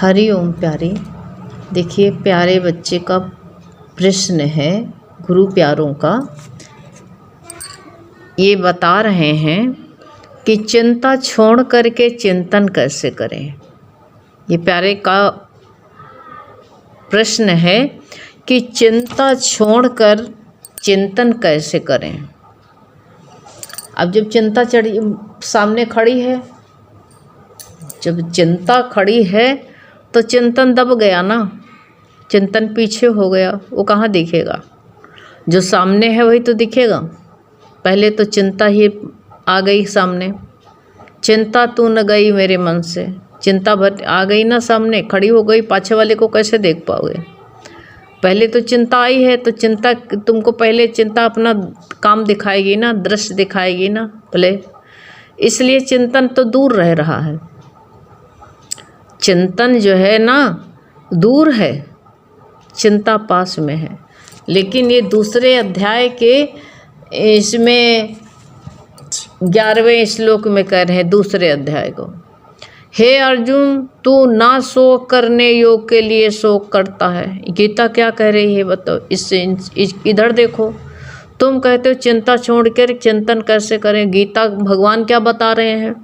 हरि ओम प्यारे। देखिए प्यारे बच्चे का प्रश्न है गुरु प्यारों का। ये बता रहे हैं कि चिंता छोड़ करके चिंतन कैसे करें। ये प्यारे का प्रश्न है कि चिंता छोड़कर चिंतन कैसे करें। अब जब चिंता चढ़ी सामने खड़ी है, जब चिंता खड़ी है तो चिंतन दब गया ना, चिंतन पीछे हो गया, वो कहाँ दिखेगा। जो सामने है वही तो दिखेगा। पहले तो चिंता ही आ गई सामने, चिंता तू न गई मेरे मन से, चिंता भर आ गई ना सामने, खड़ी हो गई, पाछे वाले को कैसे देख पाओगे। पहले तो चिंता आई है तो चिंता तुमको पहले चिंता अपना काम दिखाएगी ना, दृश्य दिखाएगी ना पहले, इसलिए चिंतन तो दूर रह रहा है। चिंतन जो है ना दूर है, चिंता पास में है। लेकिन ये दूसरे अध्याय के इसमें 11वें श्लोक में कह रहे हैं दूसरे अध्याय को, हे अर्जुन तू ना शोक करने योग के लिए शोक करता है। गीता क्या कह रही है बताओ। इससे इधर देखो, तुम कहते हो चिंता छोड़कर चिंतन कैसे करें। गीता भगवान क्या बता रहे हैं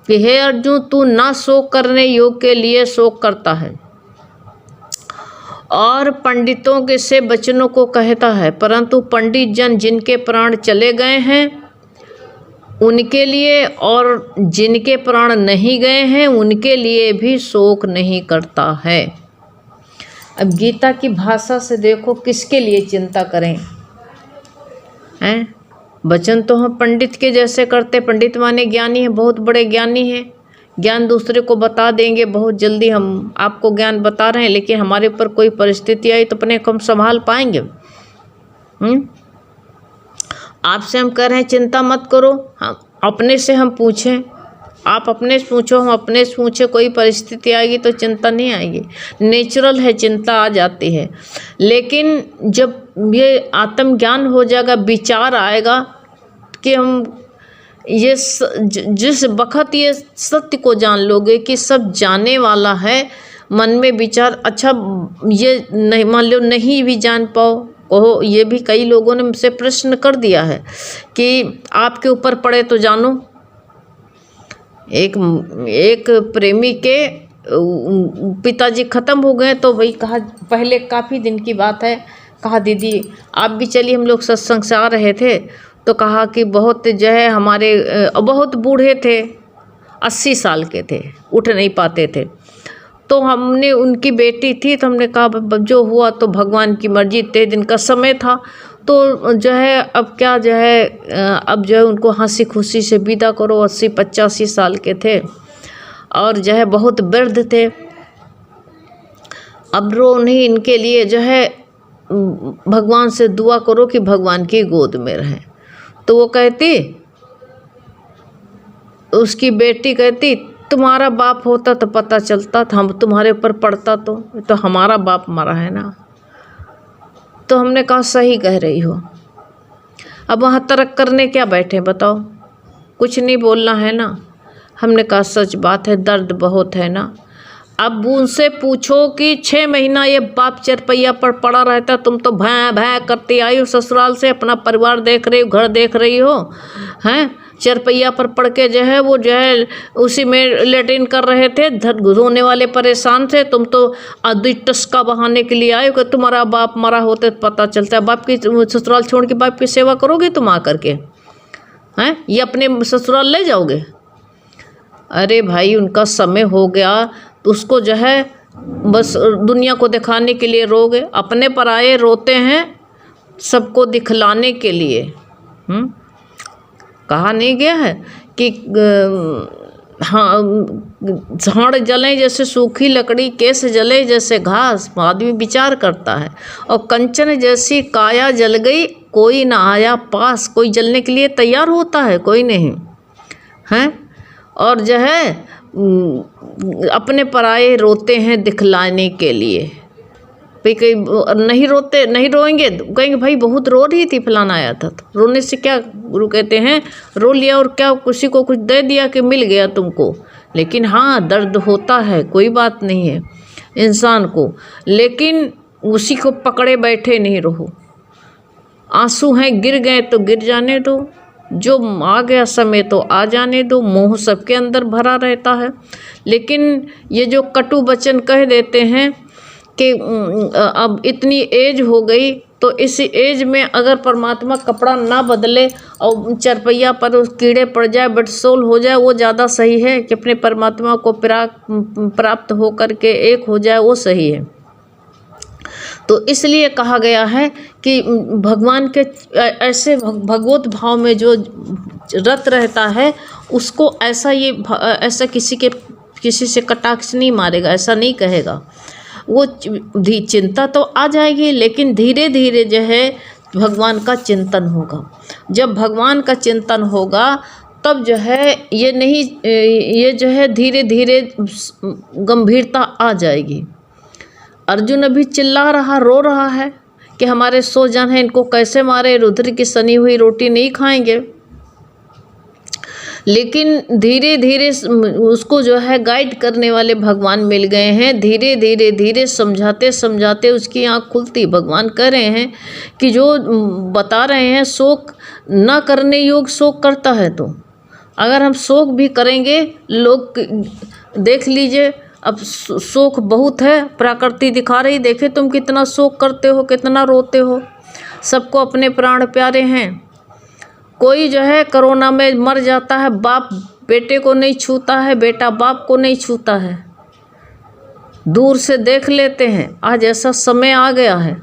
कि हे अर्जुन तू ना शोक करने योग के लिए शोक करता है और पंडितों के से वचनों को कहता है, परंतु पंडित जन जिनके प्राण चले गए हैं उनके लिए और जिनके प्राण नहीं गए हैं उनके लिए भी शोक नहीं करता है। अब गीता की भाषा से देखो किसके लिए चिंता करें हैं। वचन तो हम पंडित के जैसे करते, पंडित माने ज्ञानी है, बहुत बड़े ज्ञानी हैं, ज्ञान दूसरे को बता देंगे बहुत जल्दी। हम आपको ज्ञान बता रहे हैं, लेकिन हमारे ऊपर कोई परिस्थिति आई तो अपने को हम संभाल पाएंगे। आपसे हम कह रहे हैं चिंता मत करो, हम अपने से हम पूछें, आप अपने से पूछो, हम अपने से पूछे, कोई परिस्थिति आएगी तो चिंता नहीं आएगी। नेचुरल है, चिंता आ जाती है। लेकिन जब ये आत्मज्ञान हो जाएगा, विचार आएगा कि हम ये जिस वक्त ये सत्य को जान लोगे कि सब जाने वाला है, मन में विचार अच्छा ये नहीं, मान लो नहीं भी जान पाओ, ओहो ये भी कई लोगों ने मुझसे प्रश्न कर दिया है कि आपके ऊपर पड़े तो जानो। एक प्रेमी के पिताजी ख़त्म हो गए तो वही कहा, पहले काफ़ी दिन की बात है, कहा दीदी आप भी चलिए, हम लोग सत्संग से आ रहे थे तो कहा कि बहुत जो है हमारे बहुत बूढ़े थे, 80 साल के थे, उठ नहीं पाते थे। तो हमने उनकी बेटी थी तो हमने कहा जो हुआ तो भगवान की मर्जी, इतने दिन का समय था तो जो है अब क्या जो है अब जो है उनको हंसी खुशी से विदा करो। 80-85 साल के थे और जो है बहुत वृद्ध थे। अब रो नहीं, इनके लिए जो है भगवान से दुआ करो कि भगवान की गोद में रहें। तो वो कहती, उसकी बेटी कहती तुम्हारा बाप होता तो पता चलता था, हम तुम्हारे ऊपर पड़ता तो हमारा बाप मरा है ना। तो हमने कहा सही कह रही हो। अब वहाँ तर्क करने क्या बैठे बताओ, कुछ नहीं बोलना है ना। हमने कहा सच बात है, दर्द बहुत है ना। अब उनसे पूछो कि 6 महीना ये बाप चरपैया पर पड़ा रहता, तुम तो भैं भैं करती आई हो ससुराल से, अपना परिवार देख रही हो, घर देख रही हो, हैं चरपैया पर पड़ के जो है वो जो है उसी में लेटिन कर रहे थे, रोने वाले परेशान थे। तुम तो आदि टस्का बहाने के लिए आए हो कि तुम्हारा बाप मरा होते तो पता चलता है। बाप की ससुराल छोड़ के बाप की सेवा करोगे तुम आ करके, हैं ये अपने ससुराल ले जाओगे। अरे भाई उनका समय हो गया तो उसको जो है बस दुनिया को दिखाने के लिए रोगे। अपने पराये रोते हैं सबको दिखलाने के लिए। कहा नहीं गया है कि हाँ झाड़ जले जैसे सूखी लकड़ी, केस जले जैसे घास, आदमी विचार करता है। और कंचन जैसी काया जल गई, कोई ना आया पास। कोई जलने के लिए तैयार होता है, कोई नहीं हैं। और जो है अपने पराये रोते हैं दिखलाने के लिए। भाई कहीं नहीं रोते, नहीं रोएंगे कहेंगे भाई बहुत रो रही थी, फलाना आया था। तो रोने से क्या, गुरु कहते हैं रो लिया और क्या किसी को कुछ दे दिया कि मिल गया तुमको। लेकिन हाँ दर्द होता है, कोई बात नहीं है। इंसान को, लेकिन उसी को पकड़े बैठे नहीं रहो। आंसू हैं, गिर गए तो गिर जाने दो, जो आ गया समय तो आ जाने दो। मोह सबके अंदर भरा रहता है, लेकिन ये जो कटु वचन कह देते हैं कि अब इतनी एज हो गई, तो इस एज में अगर परमात्मा कपड़ा ना बदले और चरपैया पर उस कीड़े पड़ जाए, बटसोल हो जाए, वो ज़्यादा सही है कि अपने परमात्मा को प्राप्त हो करके एक हो जाए, वो सही है। तो इसलिए कहा गया है कि भगवान के ऐसे भगवत भाव में जो रत रहता है उसको ऐसा किसी से कटाक्ष नहीं मारेगा, ऐसा नहीं कहेगा। वो चिंता तो आ जाएगी, लेकिन धीरे धीरे जो है भगवान का चिंतन होगा। जब भगवान का चिंतन होगा तब जो है ये जो है धीरे धीरे गंभीरता आ जाएगी। अर्जुन अभी चिल्ला रहा, रो रहा है कि हमारे 100 जन हैं, इनको कैसे मारे, रुद्र की सनी हुई रोटी नहीं खाएंगे। लेकिन धीरे धीरे उसको जो है गाइड करने वाले भगवान मिल गए हैं। धीरे धीरे धीरे समझाते समझाते उसकी आँख खुलती। भगवान कह रहे हैं कि जो बता रहे हैं शोक न करने योग शोक करता है, तो अगर हम शोक भी करेंगे, लोग देख लीजिए अब शोक बहुत है, प्रकृति दिखा रही, देखे तुम कितना शोक करते हो, कितना रोते हो। सबको अपने प्राण प्यारे हैं। कोई जो है कोरोना में मर जाता है, बाप बेटे को नहीं छूता है, बेटा बाप को नहीं छूता है, दूर से देख लेते हैं। आज ऐसा समय आ गया है,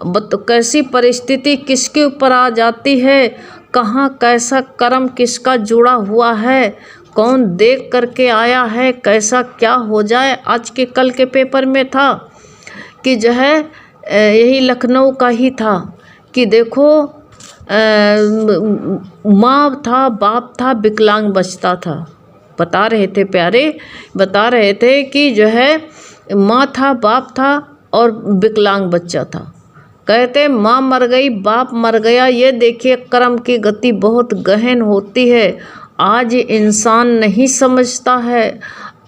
तो कैसी परिस्थिति किसके ऊपर आ जाती है, कहाँ कैसा कर्म किसका जुड़ा हुआ है, कौन देख करके आया है, कैसा क्या हो जाए। आज के कल के पेपर में था कि जो है यही लखनऊ का ही था कि देखो माँ था, बाप था, विकलांग बचता था। बता रहे थे प्यारे, बता रहे थे कि जो है माँ था, बाप था और विकलांग बच्चा था। कहते माँ मर गई, बाप मर गया। ये देखिए कर्म की गति बहुत गहन होती है। आज इंसान नहीं समझता है,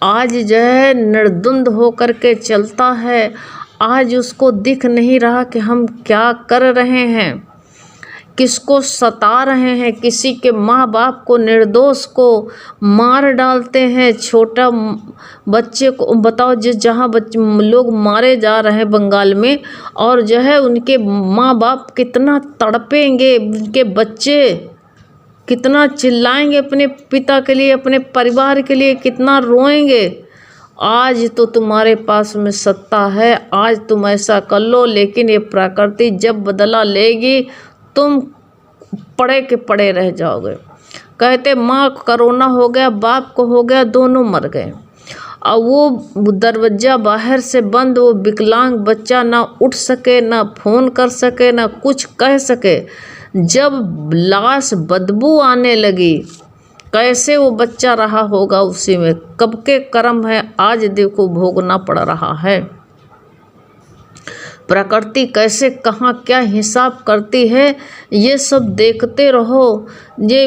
आज जो है निर्द्वंद हो करके चलता है। आज उसको दिख नहीं रहा कि हम क्या कर रहे हैं, किसको सता रहे हैं। किसी के माँ बाप को, निर्दोष को मार डालते हैं, छोटा बच्चे को। बताओ जहाँ लोग मारे जा रहे हैं बंगाल में, और जो है उनके माँ बाप कितना तड़पेंगे, उनके बच्चे कितना चिल्लाएंगे अपने पिता के लिए, अपने परिवार के लिए कितना रोएंगे। आज तो तुम्हारे पास में सत्ता है, आज तुम ऐसा कर लो, लेकिन ये प्रकृति जब बदला लेगी तुम पड़े के पड़े रह जाओगे। कहते माँ को कोरोना हो गया, बाप को हो गया, दोनों मर गए। और वो दरवाजा बाहर से बंद, वो विकलांग बच्चा ना उठ सके, ना फोन कर सके, ना कुछ कह सके। जब लाश बदबू आने लगी, कैसे वो बच्चा रहा होगा उसी में। कब के कर्म है, आज देखो भोगना पड़ रहा है। प्रकृति कैसे कहाँ क्या हिसाब करती है, ये सब देखते रहो। ये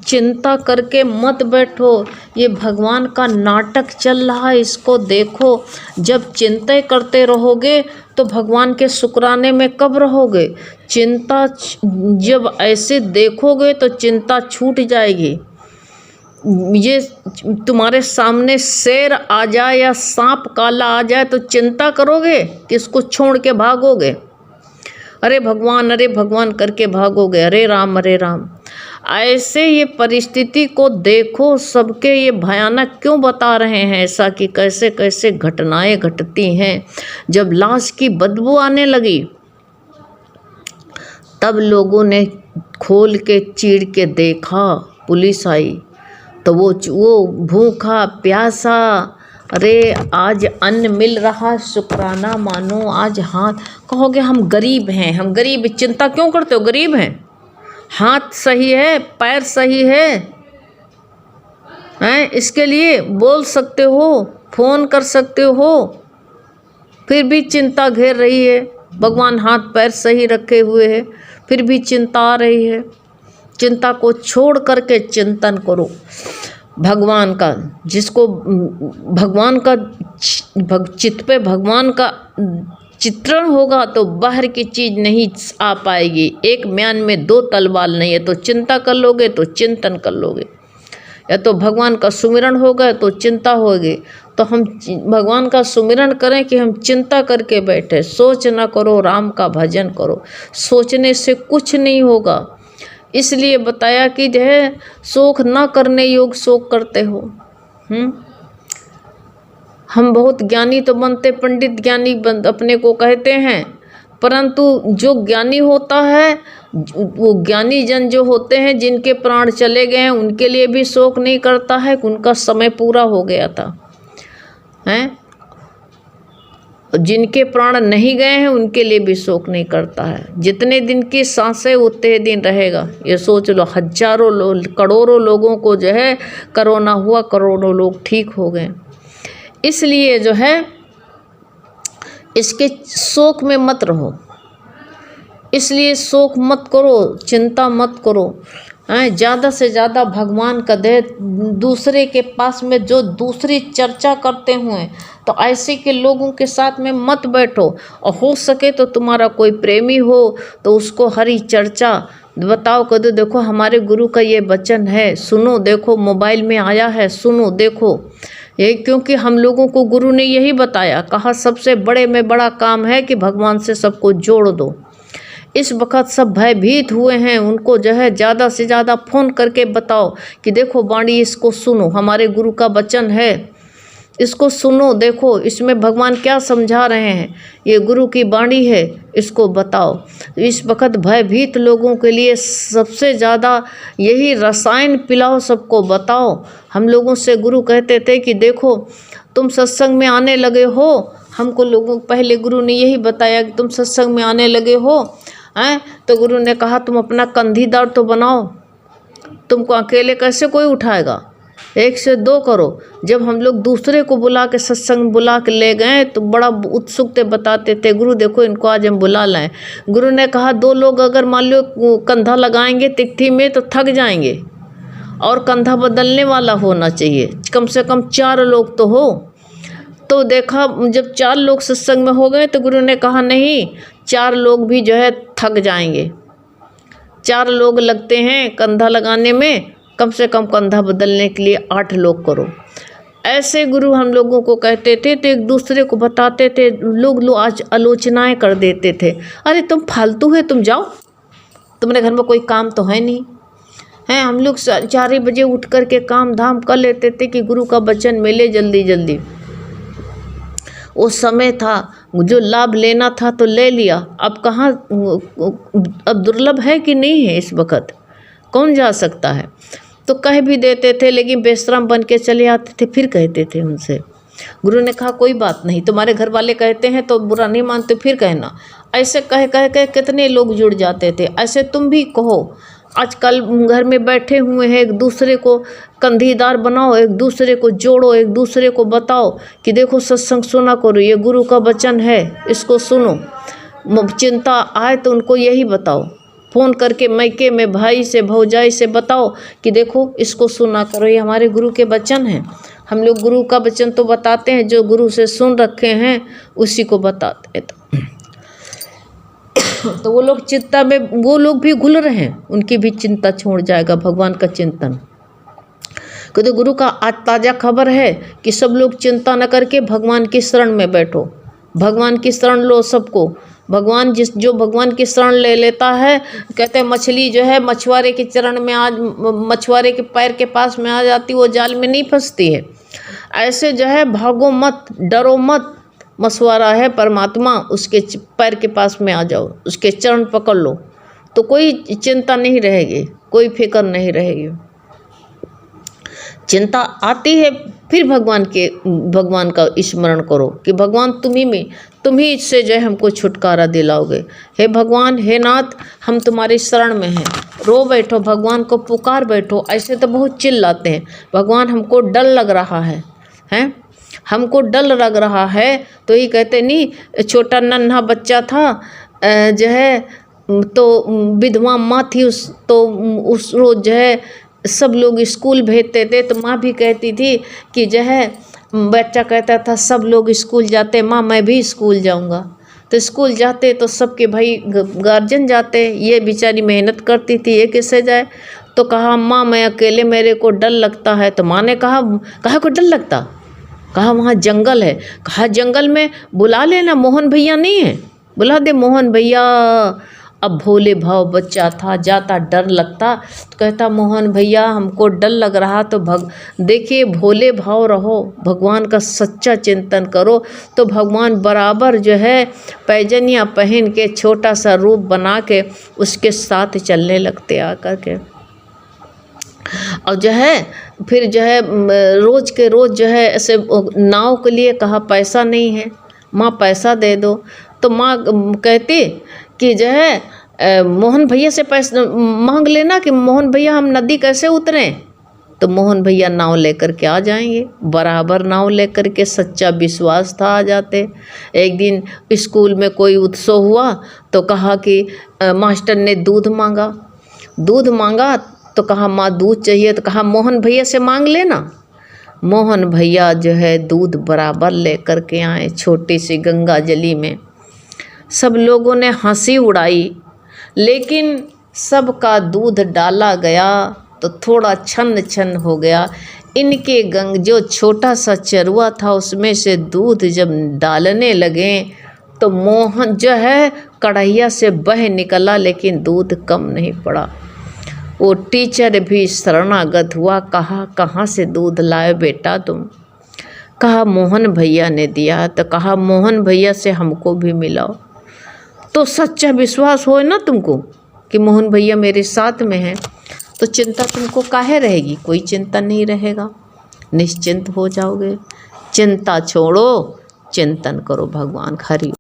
चिंता करके मत बैठो, ये भगवान का नाटक चल रहा है, इसको देखो। जब चिंता करते रहोगे तो भगवान के शुक्राने में कब रहोगे। चिंता जब ऐसे देखोगे तो चिंता छूट जाएगी। ये तुम्हारे सामने शेर आ जाए या सांप काला आ जाए तो चिंता करोगे कि इसको छोड़ के भागोगे। अरे भगवान करके भागोगे, अरे राम अरे राम। ऐसे ये परिस्थिति को देखो, सबके ये भयानक क्यों बता रहे हैं ऐसा कि कैसे कैसे घटनाएं घटती हैं। जब लाश की बदबू आने लगी तब लोगों ने खोल के चीर के देखा, पुलिस आई तो वो भूखा प्यासा, अरे आज अन्न मिल रहा, शुक्राना मानो। आज हाथ कहोगे हम गरीब हैं, हम गरीब, चिंता क्यों करते हो, गरीब हैं। हाथ सही है, पैर सही है, हैं, इसके लिए बोल सकते हो, फोन कर सकते हो, फिर भी चिंता घेर रही है। भगवान हाथ पैर सही रखे हुए है, फिर भी चिंता आ रही है। चिंता को छोड़ करके चिंतन करो। भगवान का, जिसको भगवान का चित्त पे भगवान का चित्रण होगा तो बाहर की चीज़ नहीं आ पाएगी। एक म्यान में दो तलवार नहीं है, तो चिंता कर लोगे तो चिंतन कर लोगे, या तो भगवान का सुमिरन होगा तो चिंता होगी। तो हम भगवान का सुमिरन करें कि हम चिंता करके बैठे, सोच ना करो, राम का भजन करो। सोचने से कुछ नहीं होगा, इसलिए बताया कि जो है शोक ना करने योग शोक करते हो। हम बहुत ज्ञानी तो बनते, पंडित ज्ञानी अपने को कहते हैं, परंतु जो ज्ञानी होता है, वो ज्ञानी जन जो होते हैं जिनके प्राण चले गए हैं, उनके लिए भी शोक नहीं करता है कि उनका समय पूरा हो गया था, हैं। जिनके प्राण नहीं गए हैं उनके लिए भी शोक नहीं करता है। जितने दिन की सांसें उतने दिन रहेगा। ये सोच लो, हजारों लोग, करोड़ों लोगों को जो है कोरोना हुआ, करोड़ों लोग ठीक हो गए। इसलिए जो है इसके शोक में मत रहो, इसलिए शोक मत करो, चिंता मत करो। ज़्यादा से ज़्यादा भगवान का दे। दूसरे के पास में जो दूसरी चर्चा करते हुए, तो ऐसे के लोगों के साथ में मत बैठो। और हो सके तो तुम्हारा कोई प्रेमी हो तो उसको हरी चर्चा बताओ, कह दो देखो हमारे गुरु का ये वचन है, सुनो, देखो मोबाइल में आया है, सुनो देखो। ये क्योंकि हम लोगों को गुरु ने यही बताया, कहा सबसे बड़े में बड़ा काम है कि भगवान से सबको जोड़ दो। इस वक्त सब भयभीत हुए हैं, उनको जो है ज़्यादा से ज़्यादा फ़ोन करके बताओ कि देखो वाणी, इसको सुनो, हमारे गुरु का वचन है, इसको सुनो, देखो इसमें भगवान क्या समझा रहे हैं, ये गुरु की वाणी है, इसको बताओ। इस वक्त भयभीत लोगों के लिए सबसे ज़्यादा यही रसायन पिलाओ, सबको बताओ। हम लोगों से गुरु कहते थे कि देखो तुम सत्संग में आने लगे हो, हमको लोगों पहले गुरु ने यही बताया कि तुम सत्संग में आने लगे हो, हैं, तो गुरु ने कहा तुम अपना कंधीदार तो बनाओ, तुमको अकेले कैसे कोई उठाएगा, 1 से 2 करो। जब हम लोग दूसरे को बुला के सत्संग बुला के ले गए तो बड़ा उत्सुक थे, बताते थे गुरु देखो इनको आज हम बुला लाएं। गुरु ने कहा 2 लोग अगर मान लो कंधा लगाएंगे तिट्ठी में तो थक जाएंगे, और कंधा बदलने वाला होना चाहिए, कम से कम 4 लोग तो हो। तो देखा जब 4 लोग सत्संग में हो गए तो गुरु ने कहा नहीं, 4 लोग भी जो है थक जाएंगे, 4 लोग लगते हैं कंधा लगाने में, कम से कम कंधा बदलने के लिए 8 लोग करो। ऐसे गुरु हम लोगों को कहते थे, तो एक दूसरे को बताते थे। लोग आज आलोचनाएं कर देते थे, अरे तुम फालतू है, तुम जाओ, तुम्हारे घर में कोई काम तो है नहीं है। हम लोग 4 बजे उठ कर के काम धाम कर लेते थे कि गुरु का वचन मिले जल्दी जल्दी। वो समय था, जो लाभ लेना था तो ले लिया। अब कहाँ, अब दुर्लभ है कि नहीं है, इस वक्त कौन जा सकता है। तो कह भी देते थे, लेकिन बेशरम बन के चले आते थे। फिर कहते थे उनसे, गुरु ने कहा कोई बात नहीं, तुम्हारे घर वाले कहते हैं तो बुरा नहीं मानते, फिर कहना। ऐसे कह कह के कितने लोग जुड़ जाते थे। ऐसे तुम भी कहो, आजकल घर में बैठे हुए हैं, एक दूसरे को कंधीदार बनाओ, एक दूसरे को जोड़ो, एक दूसरे को बताओ कि देखो सत्संग सुना करो, ये गुरु का वचन है, इसको सुनो। चिंता आए तो उनको यही बताओ, फ़ोन करके मैके में भाई से भौजाई से बताओ कि देखो इसको सुना करो, ये हमारे गुरु के वचन हैं। हम लोग गुरु का वचन तो बताते हैं, जो गुरु से सुन रखे हैं उसी को बताते हैं। तो वो लोग चिंता में, वो लोग भी घुल रहे हैं, उनकी भी चिंता छोड़ जाएगा भगवान का चिंतन। क्योंकि गुरु का आज ताज़ा खबर है कि सब लोग चिंता न करके भगवान की शरण में बैठो, भगवान की शरण लो सबको। भगवान जो भगवान की शरण ले लेता है, कहते हैं मछली जो है मछुआरे के चरण में आज, मछुआरे के पैर के पास में आ जाती, वो जाल में नहीं फंसती है। ऐसे जो है भागो मत, डरो मत, मछुआरा है परमात्मा, उसके पैर के पास में आ जाओ, उसके चरण पकड़ लो, तो कोई चिंता नहीं रहेगी, कोई फिक्र नहीं रहेगी। चिंता आती है फिर भगवान का स्मरण करो कि भगवान तुम ही इससे जो है हमको छुटकारा दिलाओगे। हे भगवान, हे नाथ, हम तुम्हारी शरण में हैं। रो बैठो, भगवान को पुकार बैठो। ऐसे तो बहुत चिल्लाते हैं, भगवान हमको डर लग रहा है, हैं, हमको डर लग रहा है। तो ये कहते नहीं, छोटा नन्हा बच्चा था जो है, तो विधवा माँ थी, उस रोज़ जो है सब लोग स्कूल भेजते थे तो माँ भी कहती थी कि जो है, बच्चा कहता था सब लोग स्कूल जाते, माँ मैं भी स्कूल जाऊँगा। तो स्कूल जाते तो सबके भाई गार्जियन जाते, ये बेचारी मेहनत करती थी, ये कैसे जाए। तो कहा माँ मैं अकेले, मेरे को डर लगता है। तो माँ ने कहा को डर लगता? कहा वहाँ जंगल है। कहा जंगल में बुला लेना, मोहन भैया नहीं है, बुला दे मोहन भैया। अब भोले भाव बच्चा था, जाता डर लगता तो कहता मोहन भैया हमको डर लग रहा। तो देखिए भोले भाव रहो, भगवान का सच्चा चिंतन करो तो भगवान बराबर जो है पैजनिया पहन के छोटा सा रूप बना के उसके साथ चलने लगते आकर के। और जो है फिर जो है रोज़ के रोज़ जो है ऐसे नाव के लिए कहा पैसा नहीं है, माँ पैसा दे दो। तो माँ कहती कि जो है मोहन भैया से पैसा मांग लेना कि मोहन भैया हम नदी कैसे उतरें। तो मोहन भैया नाव लेकर के आ जाएंगे, बराबर नाव लेकर के, सच्चा विश्वास था आ जाते। एक दिन स्कूल में कोई उत्सव हुआ तो कहा कि मास्टर ने दूध मांगा तो कहा माँ दूध चाहिए। तो कहा मोहन भैया से मांग लेना। मोहन भैया जो है दूध बराबर लेकर के आए छोटी सी गंगा जली में। सब लोगों ने हंसी उड़ाई, लेकिन सबका दूध डाला गया तो थोड़ा छन छन हो गया। इनके जो छोटा सा चरुआ था उसमें से दूध जब डालने लगे तो मोहन जो है कढ़ैया से बह निकला, लेकिन दूध कम नहीं पड़ा। वो टीचर भी शरणागत हुआ, कहा कहाँ से दूध लाए बेटा तुम? कहा मोहन भैया ने दिया। तो कहा मोहन भैया से हमको भी मिलाओ। तो सच्चा विश्वास हो ना तुमको कि मोहन भैया मेरे साथ में हैं, तो चिंता तुमको काहे रहेगी? कोई चिंता नहीं रहेगा, निश्चिंत हो जाओगे। चिंता छोड़ो, चिंतन करो भगवान। हरि